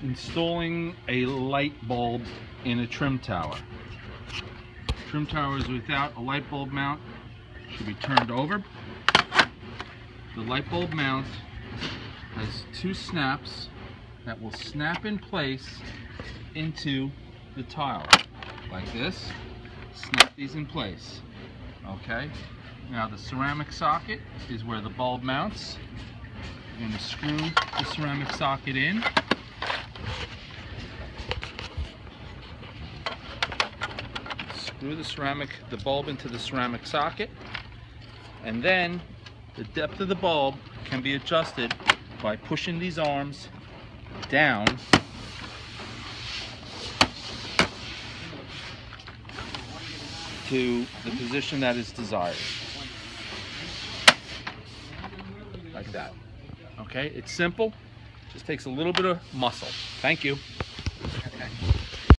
installing a light bulb in a trim tower. Trim towers without a light bulb mount should be turned over. The light bulb mount has two snaps that will snap in place into the tile like this. Snap these in place. Okay, now the ceramic socket is where the bulb mounts. You're going to screw the ceramic socket in. Screw the bulb into the ceramic socket, and then the depth of the bulb can be adjusted by pushing these arms down to the position that is desired. Like that. Okay, it's simple, just takes a little bit of muscle. Thank you.